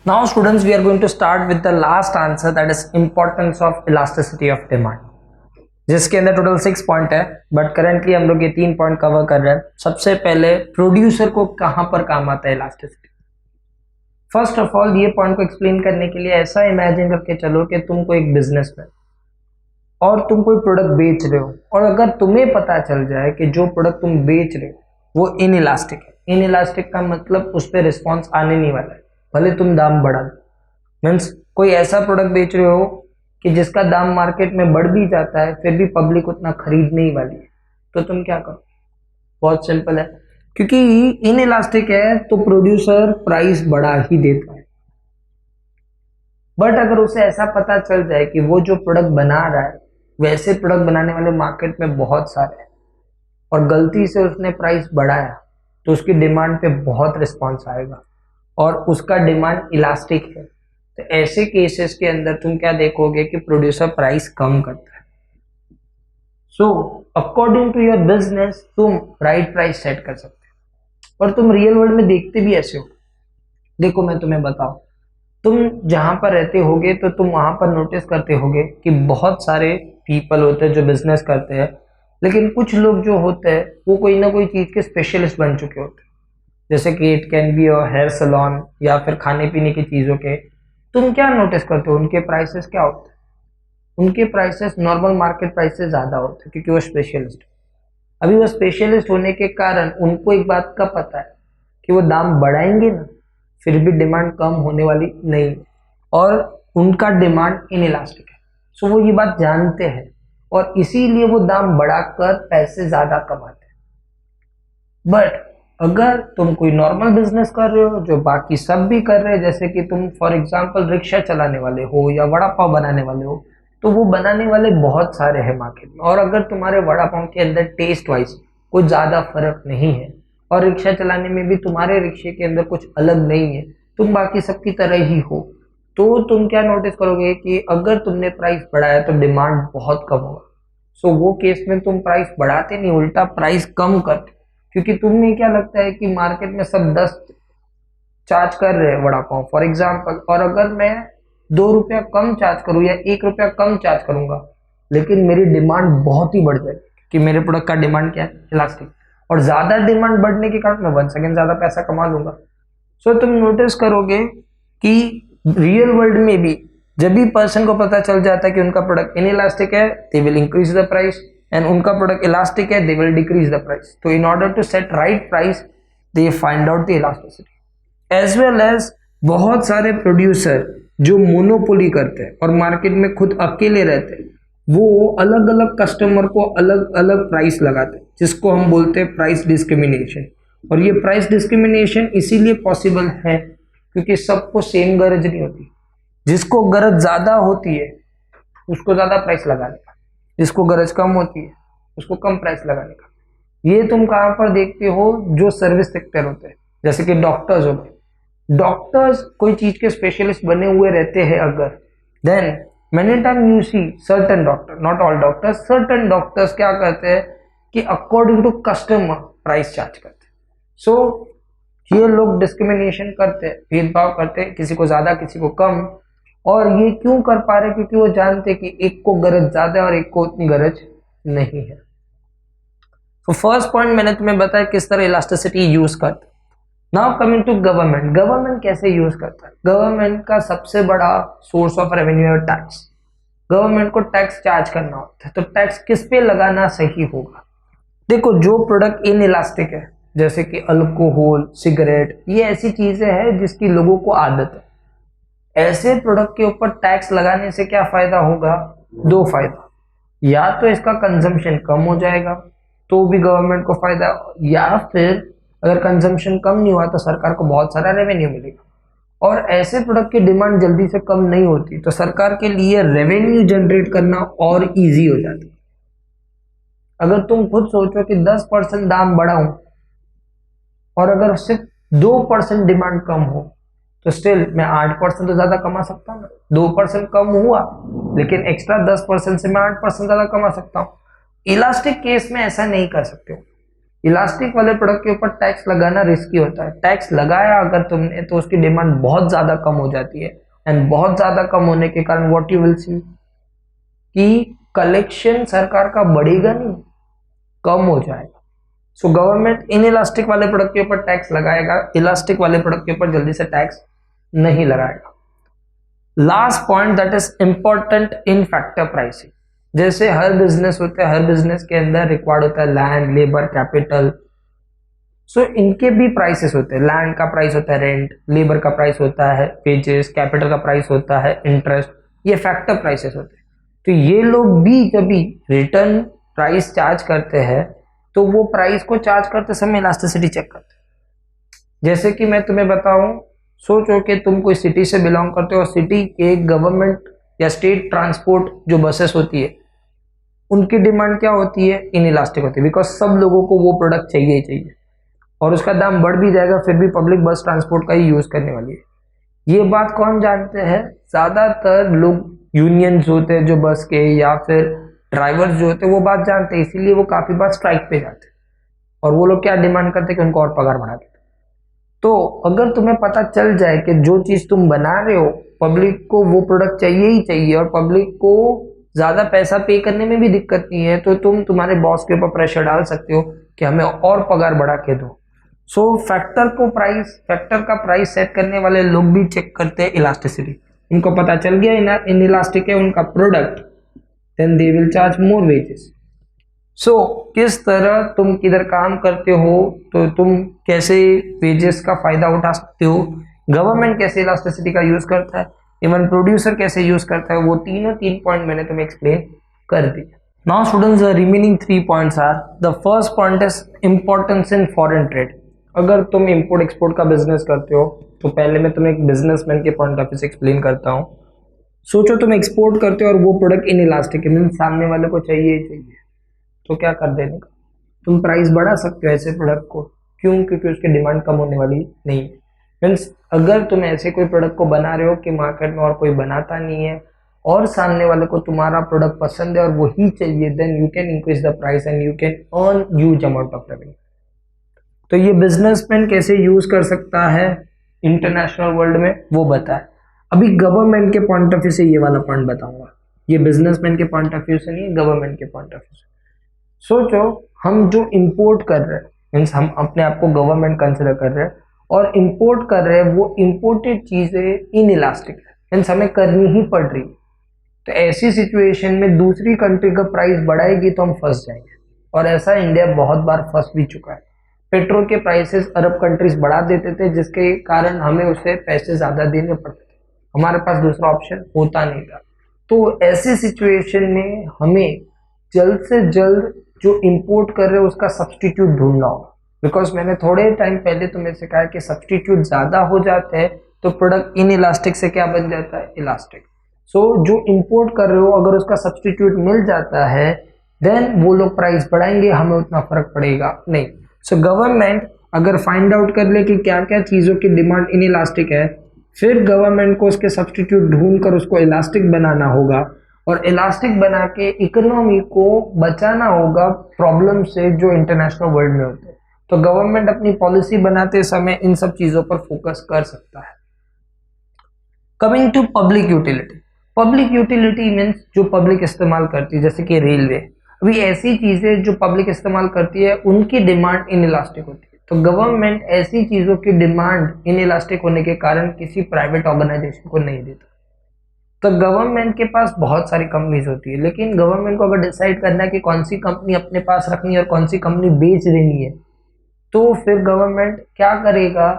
Now students, we are going to start with the last answer, that is importance of elasticity of demand, जिसके अंदर total 6 point है, but currently हम लोग ये 3 point cover कर रहे हैं। सबसे पहले प्रोड्यूसर को कहां पर काम आता है इलास्टिसिटी। फर्स्ट ऑफ ऑल ये पॉइंट को एक्सप्लेन करने के लिए ऐसा इमेजिन करके चलो कि तुम कोई एक बिजनेस में और तुम कोई प्रोडक्ट बेच रहे हो, और अगर तुम्हें पता चल जाए कि जो प्रोडक्ट तुम बेच रहे हो वो इनइलास्टिक है। इनइलास्टिक का मतलब उस पर रिस्पॉन्स आने नहीं वाला है, भले तुम दाम बढ़ा दो। मीन्स कोई ऐसा प्रोडक्ट बेच रहे हो कि जिसका दाम मार्केट में बढ़ भी जाता है फिर भी पब्लिक उतना खरीद नहीं वाली है, तो तुम क्या करो। बहुत सिंपल है, क्योंकि इनइलास्टिक है तो प्रोड्यूसर प्राइस बढ़ा ही देता है। बट अगर उसे ऐसा पता चल जाए कि वो जो प्रोडक्ट बना रहा है वैसे प्रोडक्ट बनाने वाले मार्केट में बहुत सारे हैं और गलती से उसने प्राइस बढ़ाया, तो उसकी डिमांड पे बहुत रिस्पॉन्स आएगा और उसका डिमांड इलास्टिक है। तो ऐसे केसेस के अंदर तुम क्या देखोगे कि प्रोड्यूसर प्राइस कम करता है। So according to your business तुम राइट प्राइस सेट कर सकते हो, और तुम रियल वर्ल्ड में देखते भी ऐसे हो। देखो मैं तुम्हें बताऊं, तुम जहां पर रहते होगे तो तुम वहां पर नोटिस करते होगे कि बहुत सारे पीपल होते हैं जो बिजनेस करते हैं, लेकिन कुछ लोग जो होते हैं वो कोई ना कोई चीज के स्पेशलिस्ट बन चुके होते हैं, जैसे कि it can be hair salon या फिर खाने पीने की चीजों के। तुम क्या नोटिस करते हो, उनके प्राइसेस क्या होते हैं? उनके प्राइसेस नॉर्मल मार्केट प्राइस से ज्यादा होते हैं, क्योंकि वो स्पेशलिस्ट है। अभी वो स्पेशलिस्ट होने के कारण उनको एक बात का पता है कि वो दाम बढ़ाएंगे ना, फिर भी डिमांड कम होने वाली नहीं, और उनका डिमांड इनइलास्टिक है। सो वो ये बात जानते हैं और इसीलिए वो दाम बढ़ाकर पैसे ज्यादा कमाते हैं। बट अगर तुम कोई नॉर्मल बिजनेस कर रहे हो जो बाकी सब भी कर रहे हैं, जैसे कि तुम फॉर एग्जांपल रिक्शा चलाने वाले हो या वड़ा पाव बनाने वाले हो, तो वो बनाने वाले बहुत सारे हैं मार्केट में, और अगर तुम्हारे वड़ा पाव के अंदर टेस्ट वाइज कुछ ज्यादा फर्क नहीं है और रिक्शा चलाने में भी तुम्हारे रिक्शे के अंदर कुछ अलग नहीं है, तुम बाकी सबकी तरह ही हो, तो तुम क्या नोटिस करोगे कि अगर तुमने प्राइस बढ़ाया तो डिमांड बहुत कम होगा। सो वो केस में तुम प्राइस बढ़ाते नहीं, उल्टा प्राइस कम करते, क्योंकि तुम्हें क्या लगता है कि मार्केट में सब 10 चार्ज कर रहे हैं वड़ा पाव फॉर एग्जाम्पल, और अगर मैं 2 रुपया कम चार्ज करूँ या 1 रुपया कम चार्ज करूंगा, लेकिन मेरी डिमांड बहुत ही बढ़ जाएगी, कि मेरे प्रोडक्ट का डिमांड क्या है, इलास्टिक, और ज्यादा डिमांड बढ़ने के कारण मैं 1 सेकेंड ज्यादा पैसा कमा लूंगा। सो तुम नोटिस करोगे कि रियल वर्ल्ड में भी जब भी पर्सन को पता चल जाता है कि उनका प्रोडक्ट इनइलास्टिक है, they will increase the price, and उनका प्रोडक्ट इलास्टिक है, they will decrease the price. तो in order to set right price they find out the elasticity. As well as बहुत सारे प्रोड्यूसर जो मोनोपोली करते हैं और मार्केट में खुद अकेले रहते हैं, वो अलग अलग कस्टमर को अलग अलग प्राइस लगाते हैं, जिसको हम बोलते हैं प्राइस डिस्क्रिमिनेशन। और ये प्राइस डिस्क्रिमिनेशन इसीलिए पॉसिबल है क्योंकि सबको सेम गरज नहीं होती। जिसको गरज ज्यादा होती है उसको ज्यादा प्राइस लगाने का, जिसको गरज कम होती है उसको कम प्राइस लगाने का। ये तुम कहाँ पर देखते हो, जो सर्विस सेक्टर होते हैं, जैसे कि डॉक्टर्स होते हैं। डॉक्टर्स कोई चीज के स्पेशलिस्ट बने हुए रहते हैं अगर, then many time you see certain doctor, not all doctors, certain doctors क्या करते हैं कि according to customer price charge करते हैं। सो ये लोग डिस्क्रिमिनेशन करते हैं, भेदभाव करते हैं, किसी को ज्यादा किसी को कम। और ये क्यों कर पा रहे, क्योंकि वो जानते हैं कि एक को गरज ज्यादा है और एक को उतनी गरज नहीं है। तो फर्स्ट पॉइंट मैंने तुम्हें बताया किस तरह इलास्टिसिटी यूज करते। Now coming to government, government कैसे यूज करता है। गवर्नमेंट का सबसे बड़ा सोर्स ऑफ रेवेन्यू है टैक्स। गवर्नमेंट को टैक्स चार्ज करना होता है, तो टैक्स किस पे लगाना सही होगा। देखो जो प्रोडक्ट इनइलास्टिक है, जैसे कि अल्कोहल, सिगरेट, ये ऐसी चीजें हैं जिसकी लोगों को आदत है, ऐसे प्रोडक्ट के ऊपर टैक्स लगाने से क्या फायदा होगा, 2 फायदा। या तो इसका कंजम्पशन कम हो जाएगा तो भी गवर्नमेंट को फायदा, या फिर अगर कंजम्पशन कम नहीं हुआ तो सरकार को बहुत सारा रेवेन्यू मिलेगा। और ऐसे प्रोडक्ट की डिमांड जल्दी से कम नहीं होती, तो सरकार के लिए रेवेन्यू जनरेट करना और इजी हो जाता है। अगर तुम खुद सोचो कि 10% दाम बढ़ाऊं और अगर सिर्फ 2% डिमांड कम हो, तो स्टिल मैं 8% तो ज्यादा कमा सकता हूँ। 2% कम हुआ लेकिन एक्स्ट्रा 10% से मैं 8% ज्यादा कमा सकता हूँ। इलास्टिक केस में ऐसा नहीं कर सकते हो। इलास्टिक वाले प्रोडक्ट के ऊपर टैक्स लगाना रिस्की होता है। टैक्स लगाया अगर तुमने तो उसकी डिमांड बहुत ज्यादा कम हो जाती है, एंड बहुत ज्यादा कम होने के कारण व्हाट यू विल सी कि कलेक्शन सरकार का बढ़ेगा नहीं, कम हो जाएगा। सो गवर्नमेंट इन इलास्टिक वाले प्रोडक्ट के ऊपर टैक्स लगाएगा, इलास्टिक वाले प्रोडक्ट के ऊपर जल्दी से टैक्स नहीं लगाएगा। Last point that is important in factor pricing. जैसे हर बिजनेस होता है, हर बिजनेस के अंदर रिक्वायर्ड होता है लैंड, लेबर, कैपिटल। सो इनके भी प्राइसेस होते हैं। लैंड का प्राइस होता है रेंट, लेबर का प्राइस होता है वेजेस, कैपिटल का प्राइस होता है इंटरेस्ट, ये फैक्टर प्राइसेस होते हैं। तो ये लोग भी जब भी रिटर्न प्राइस चार्ज करते हैं तो वो प्राइस को चार्ज करते समय इलास्टिसिटी चेक करते हैं। जैसे कि मैं तुम्हें बताऊं, सोचो कि तुम कोई सिटी से बिलोंग करते हो और सिटी के गवर्नमेंट या स्टेट ट्रांसपोर्ट जो बसेस होती है उनकी डिमांड क्या होती है, इन इलास्टिक होती है, बिकॉज सब लोगों को वो प्रोडक्ट चाहिए ही चाहिए और उसका दाम बढ़ भी जाएगा फिर भी पब्लिक बस ट्रांसपोर्ट का ही यूज करने वाली है। ये बात कौन जानते हैं? ज्यादातर लोग, यूनियंस होते हैं जो बस के या फिर ड्राइवर्स जो होते हैं वो बात जानते हैं, इसीलिए वो काफी बार स्ट्राइक पे जाते हैं और वो लोग क्या डिमांड करते हैं कि उनको और पगार बढ़ा देते। तो अगर तुम्हें पता चल जाए कि जो चीज तुम बना रहे हो पब्लिक को वो प्रोडक्ट चाहिए ही चाहिए और पब्लिक को ज्यादा पैसा पे करने में भी दिक्कत नहीं है, तो तुम तुम्हारे बॉस के ऊपर प्रेशर डाल सकते हो कि हमें और पगार बढ़ा के दो। सो फैक्टर का प्राइस सेट करने वाले लोग भी चेक करते हैं इलास्टिसिटी। इनको पता चल गया इन इलास्टिक है उनका product, then they will charge more wages. So किस तरह तुम किधर काम करते हो तो तुम कैसे वेजेस का फायदा उठा सकते हो, गवर्नमेंट कैसे इलास्टिसिटी का यूज करता है, इवन प्रोड्यूसर कैसे यूज करता है, वो तीन पॉइंट मैंने तुम्हें एक्सप्लेन कर दिया। Now students, the remaining 3 points are, the first point is importance in foreign trade. अगर तुम इंपोर्ट एक्सपोर्ट का बिजनेस करते हो तो पहले मैं तुम्हें एक बिजनेसमैन के पॉइंट ऑफ व्यू से एक्सप्लेन करता हूँ। सोचो तुम एक्सपोर्ट करते हो और वो प्रोडक्ट इन इलास्टिक है, सामने वाले को चाहिए ही चाहिए, तो क्या कर देने का, तुम प्राइस बढ़ा सकते हो ऐसे प्रोडक्ट को। क्यों? क्योंकि उसकी डिमांड कम होने वाली नहीं है। मीन्स अगर तुम ऐसे कोई प्रोडक्ट को बना रहे हो कि मार्केट में और कोई बनाता नहीं है और सामने वाले को तुम्हारा प्रोडक्ट पसंद है और वही चाहिए, then you can increase the price and you can earn huge amount of revenue. तो ये बिजनेसमैन कैसे यूज कर सकता है इंटरनेशनल वर्ल्ड में वो बताए। अभी गवर्नमेंट के पॉइंट ऑफ व्यू से ये वाला पॉइंट बताऊंगा, ये बिजनेसमैन के पॉइंट ऑफ व्यू से नहीं, गवर्नमेंट के पॉइंट ऑफ व्यू से। सोचो हम जो इंपोर्ट कर रहे हैं, मीन्स हम अपने आप को गवर्नमेंट कंसिडर कर रहे हैं और इंपोर्ट कर रहे हैं, वो इंपोर्टेड चीजें इन इलास्टिक है, मीन्स हमें करनी ही पड़ रही। तो ऐसी सिचुएशन में दूसरी कंट्री का प्राइस बढ़ाएगी तो हम फंस जाएंगे, और ऐसा इंडिया बहुत बार फंस भी चुका है। पेट्रोल के प्राइसेस अरब कंट्रीज बढ़ा देते थे जिसके कारण हमें उसे पैसे ज्यादा देने पड़ते थे, हमारे पास दूसरा ऑप्शन होता नहीं था। तो ऐसी सिचुएशन में हमें जल्द से जल्द जो इंपोर्ट कर रहे हैं उसका सब्सटीट्यूट ढूंढना होगा, बिकॉज मैंने थोड़े टाइम पहले तुम्हें सिखाया कि सब्सटीट्यूट ज्यादा हो जाते हैं तो प्रोडक्ट इन इलास्टिक से क्या बन जाता है, इलास्टिक। सो जो इंपोर्ट कर रहे हो अगर उसका सब्सटीट्यूट मिल जाता है देन वो लोग प्राइस बढ़ाएंगे, हमें उतना फर्क पड़ेगा नहीं। सो गवर्नमेंट अगर फाइंड आउट कर ले कि क्या क्या चीजों की डिमांड इन इलास्टिक है, फिर गवर्नमेंट को उसके सब्सटीट्यूट ढूंढ कर उसको इलास्टिक बनाना होगा और इलास्टिक बना के इकोनॉमी को बचाना होगा प्रॉब्लम से जो इंटरनेशनल वर्ल्ड में होते हैं। तो गवर्नमेंट अपनी पॉलिसी बनाते समय इन सब चीजों पर फोकस कर सकता है। Coming to public utility, public utility means जो पब्लिक इस्तेमाल करती है, जैसे कि रेलवे। अभी ऐसी चीजें जो पब्लिक इस्तेमाल करती है उनकी डिमांड इन इलास्टिक होती है, तो गवर्नमेंट ऐसी चीजों की डिमांड इन इलास्टिक होने के कारण किसी प्राइवेट ऑर्गेनाइजेशन को नहीं देता। तो गवर्नमेंट के पास बहुत सारी कंपनीज होती है, लेकिन गवर्नमेंट को अगर डिसाइड करना है कि कौन सी कंपनी अपने पास रखनी है और कौन सी कंपनी बेच देनी है, तो फिर गवर्नमेंट क्या करेगा,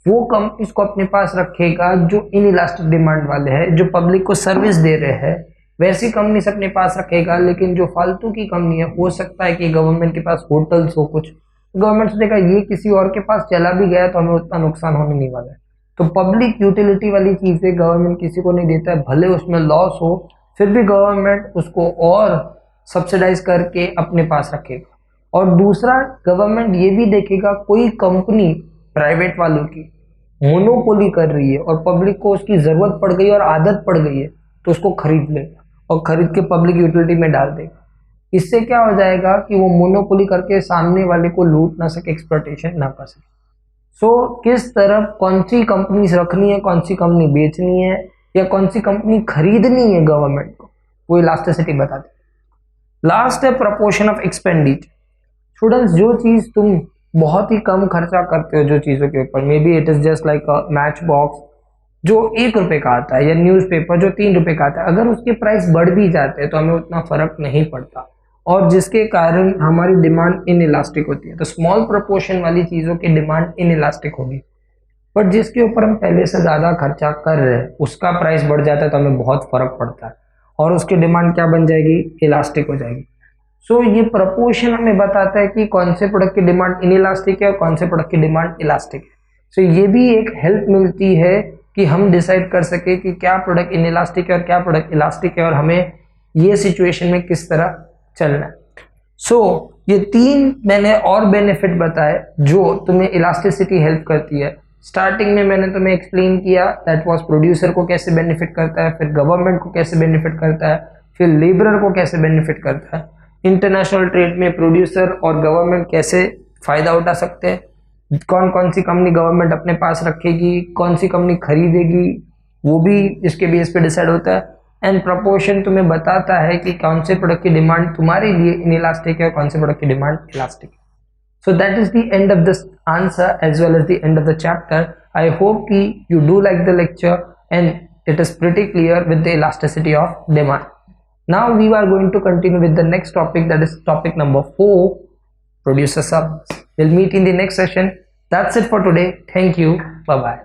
वो कंपनीज को अपने पास रखेगा जो इन इलास्टिक डिमांड वाले हैं, जो पब्लिक को सर्विस दे रहे हैं, वैसी कंपनी से अपने पास रखेगा। लेकिन जो फालतू की कंपनी है, हो सकता है कि गवर्नमेंट के पास होटल्स हो कुछ, गवर्नमेंट सोचेगा ये किसी और के पास चला भी गया तो हमें उतना नुकसान होने नहीं वाला है। तो पब्लिक यूटिलिटी वाली चीजें गवर्नमेंट किसी को नहीं देता है, भले उसमें लॉस हो फिर भी गवर्नमेंट उसको और सब्सिडाइज करके अपने पास रखेगा। और दूसरा, गवर्नमेंट ये भी देखेगा कोई कंपनी प्राइवेट वालों की मोनोपोली कर रही है और पब्लिक को उसकी जरूरत पड़ गई और आदत पड़ गई है तो उसको खरीद लेगा और खरीद के पब्लिक यूटिलिटी में डाल देगा। इससे क्या हो जाएगा कि वो मोनोपोली करके सामने वाले को लूट ना सके, एक्सप्लॉयटेशन ना कर सके। सो किस तरफ कौन सी कंपनी रखनी है, कौन सी कंपनी बेचनी है, या कौन सी कंपनी खरीदनी है गवर्नमेंट को, वो इलास्टिसिटी बताती है। लास्ट है प्रपोर्शन ऑफ एक्सपेंडिचर। स्टूडेंट्स, जो चीज तुम बहुत ही कम खर्चा करते हो जो चीजों के ऊपर, may be it is just like a match box जो 1 रुपए का आता है, या न्यूज़पेपर जो 3 रुपए का आता है, अगर उसके प्राइस बढ़ भी जाते हैं तो हमें उतना फर्क नहीं पड़ता, और जिसके कारण हमारी डिमांड इन इलास्टिक होती है। तो स्मॉल प्रोपोर्शन वाली चीजों की डिमांड इन इलास्टिक होगी, बट जिसके ऊपर हम पहले से ज्यादा खर्चा कर रहे हैं उसका प्राइस बढ़ जाता है तो हमें बहुत फर्क पड़ता है, और उसकी डिमांड क्या बन जाएगी, इलास्टिक हो जाएगी। सो ये प्रपोर्शन हमें बताता है कि कौन से प्रोडक्ट की डिमांड इन इलास्टिक है और कौन से प्रोडक्ट की डिमांड इलास्टिक है। सो ये भी एक हेल्प मिलती है कि हम डिसाइड कर सके कि क्या प्रोडक्ट इन इलास्टिक है और क्या प्रोडक्ट इलास्टिक है, और हमें ये सिचुएशन में किस तरह चलना है। सो ये 3 मैंने और बेनिफिट बताए जो तुम्हें इलास्टिसिटी हेल्प करती है। स्टार्टिंग में मैंने तुम्हें एक्सप्लेन किया दैट वाज प्रोड्यूसर को कैसे बेनिफिट करता है, फिर गवर्नमेंट को कैसे बेनिफिट करता है, फिर लेबरर को कैसे बेनिफिट करता है, इंटरनेशनल ट्रेड में प्रोड्यूसर और गवर्नमेंट कैसे फायदा उठा सकते हैं, कौन कौन सी कंपनी गवर्नमेंट अपने पास रखेगी, कौन सी कंपनी खरीदेगी, वो भी इसके बेस पे डिसाइड होता है। एंड प्रपोर्शन तुम्हें बताता है कि कौन से प्रोडक्ट की डिमांड तुम्हारे लिए इनइलास्टिक है और कौन से प्रोडक्ट की डिमांड इलास्टिक है। So that is the end of this answer as well as the end of the chapter. I hope you do like the lecture and it is pretty clear with the elasticity of demand. Now we are going to continue with the next topic, that is topic number 4, producer subs. We'll meet in the next session. That's it for today. Thank you. Bye bye.